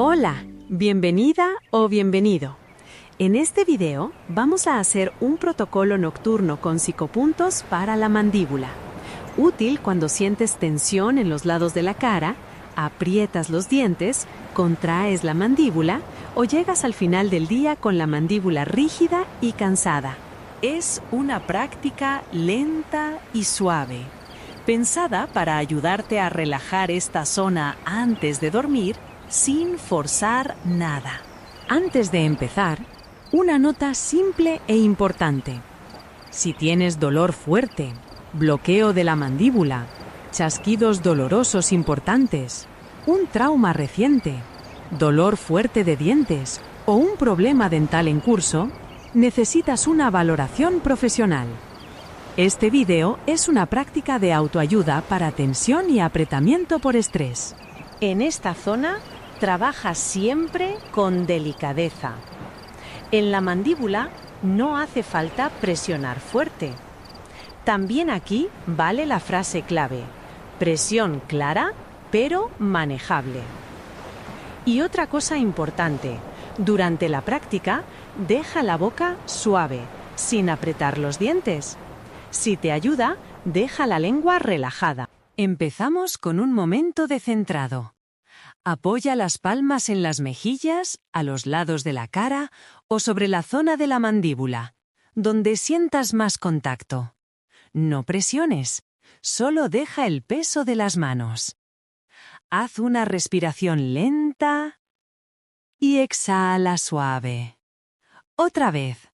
Hola, bienvenida o bienvenido. En este video vamos a hacer un protocolo nocturno con psicopuntos para la mandíbula. Útil cuando sientes tensión en los lados de la cara, aprietas los dientes, contraes la mandíbula o llegas al final del día con la mandíbula rígida y cansada. Es una práctica lenta y suave, pensada para ayudarte a relajar esta zona antes de dormir sin forzar nada. Antes de empezar, una nota simple e importante. Si tienes dolor fuerte, bloqueo de la mandíbula, chasquidos dolorosos importantes, un trauma reciente, dolor fuerte de dientes o un problema dental en curso, necesitas una valoración profesional. Este video es una práctica de autoayuda para tensión y apretamiento por estrés. En esta zona, trabaja siempre con delicadeza. En la mandíbula no hace falta presionar fuerte. También aquí vale la frase clave: presión clara, pero manejable. Y otra cosa importante, durante la práctica, deja la boca suave, sin apretar los dientes. Si te ayuda, deja la lengua relajada. Empezamos con un momento de centrado. Apoya las palmas en las mejillas, a los lados de la cara o sobre la zona de la mandíbula, donde sientas más contacto. No presiones, solo deja el peso de las manos. Haz una respiración lenta y exhala suave. Otra vez.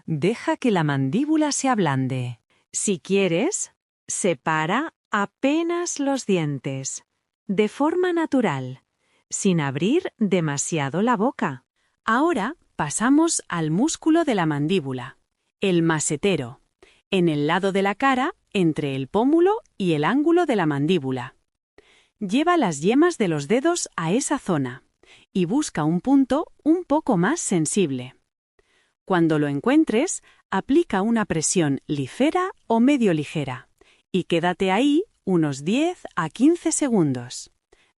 Deja que la mandíbula se ablande. Si quieres, separa apenas los dientes, de forma natural, sin abrir demasiado la boca. Ahora pasamos al músculo de la mandíbula, el masetero, en el lado de la cara entre el pómulo y el ángulo de la mandíbula. Lleva las yemas de los dedos a esa zona y busca un punto un poco más sensible. Cuando lo encuentres, aplica una presión ligera o medio ligera y quédate ahí unos 10 a 15 segundos.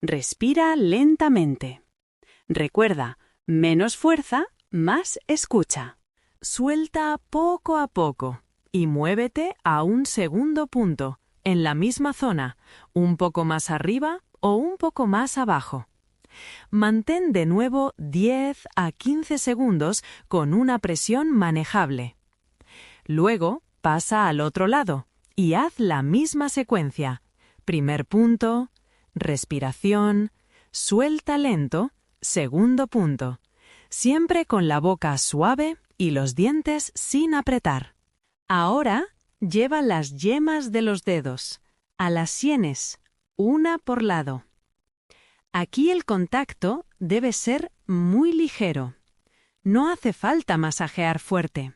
Respira lentamente. Recuerda, menos fuerza, más escucha. Suelta poco a poco y muévete a un segundo punto, en la misma zona, un poco más arriba o un poco más abajo. Mantén de nuevo 10 a 15 segundos con una presión manejable. Luego pasa al otro lado y haz la misma secuencia. Primer punto, respiración, suelta lento, segundo punto. Siempre con la boca suave y los dientes sin apretar. Ahora lleva las yemas de los dedos a las sienes, una por lado. Aquí el contacto debe ser muy ligero. No hace falta masajear fuerte.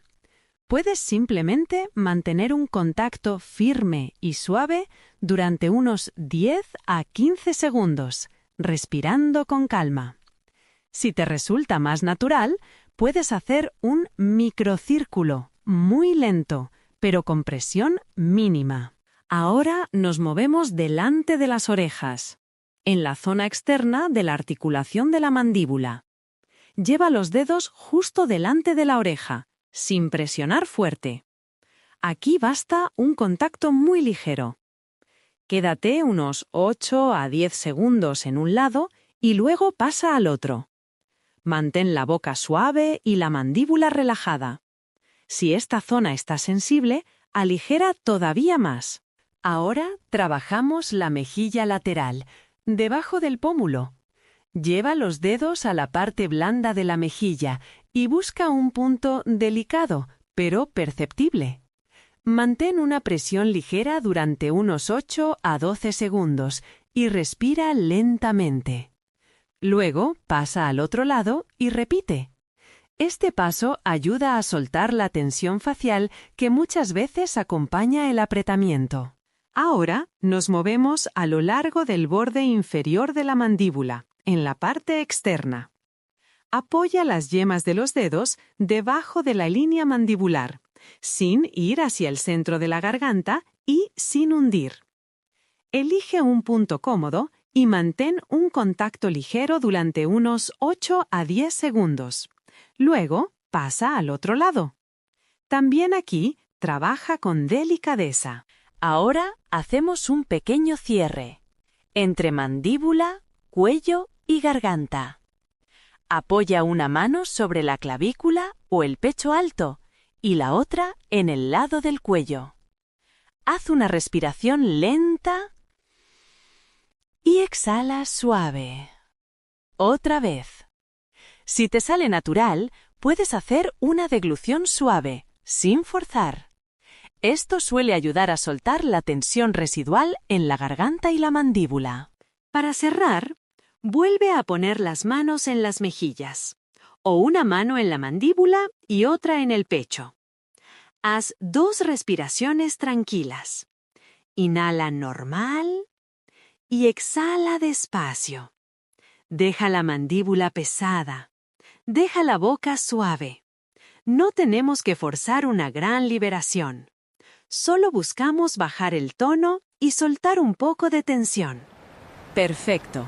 Puedes simplemente mantener un contacto firme y suave durante unos 10 a 15 segundos, respirando con calma. Si te resulta más natural, puedes hacer un microcírculo, muy lento, pero con presión mínima. Ahora nos movemos delante de las orejas, en la zona externa de la articulación de la mandíbula. Lleva los dedos justo delante de la oreja, sin presionar fuerte. Aquí basta un contacto muy ligero. Quédate unos 8 a 10 segundos en un lado y luego pasa al otro. Mantén la boca suave y la mandíbula relajada. Si esta zona está sensible, aligera todavía más. Ahora trabajamos la mejilla lateral, debajo del pómulo. Lleva los dedos a la parte blanda de la mejilla y busca un punto delicado, pero perceptible. Mantén una presión ligera durante unos 8 a 12 segundos y respira lentamente. Luego pasa al otro lado y repite. Este paso ayuda a soltar la tensión facial que muchas veces acompaña el apretamiento. Ahora nos movemos a lo largo del borde inferior de la mandíbula, en la parte externa. Apoya las yemas de los dedos debajo de la línea mandibular, sin ir hacia el centro de la garganta y sin hundir. Elige un punto cómodo y mantén un contacto ligero durante unos 8 a 10 segundos. Luego, pasa al otro lado. También aquí, trabaja con delicadeza. Ahora hacemos un pequeño cierre entre mandíbula, cuello y garganta. Apoya una mano sobre la clavícula o el pecho alto y la otra en el lado del cuello. Haz una respiración lenta y exhala suave. Otra vez. Si te sale natural, puedes hacer una deglución suave, sin forzar. Esto suele ayudar a soltar la tensión residual en la garganta y la mandíbula. Para cerrar, vuelve a poner las manos en las mejillas, o una mano en la mandíbula y otra en el pecho. Haz 2 respiraciones tranquilas. Inhala normal y exhala despacio. Deja la mandíbula pesada. Deja la boca suave. No tenemos que forzar una gran liberación. Solo buscamos bajar el tono y soltar un poco de tensión. Perfecto.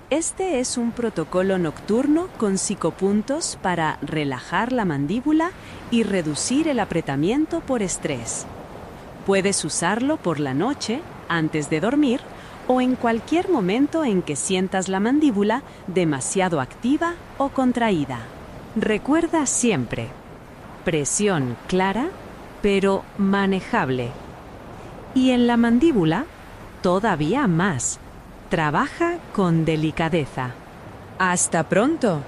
Este es un protocolo nocturno con psicopuntos para relajar la mandíbula y reducir el apretamiento por estrés. Puedes usarlo por la noche, antes de dormir, o en cualquier momento en que sientas la mandíbula demasiado activa o contraída. Recuerda siempre, presión clara, pero manejable. Y en la mandíbula, todavía más. Trabaja con delicadeza. ¡Hasta pronto!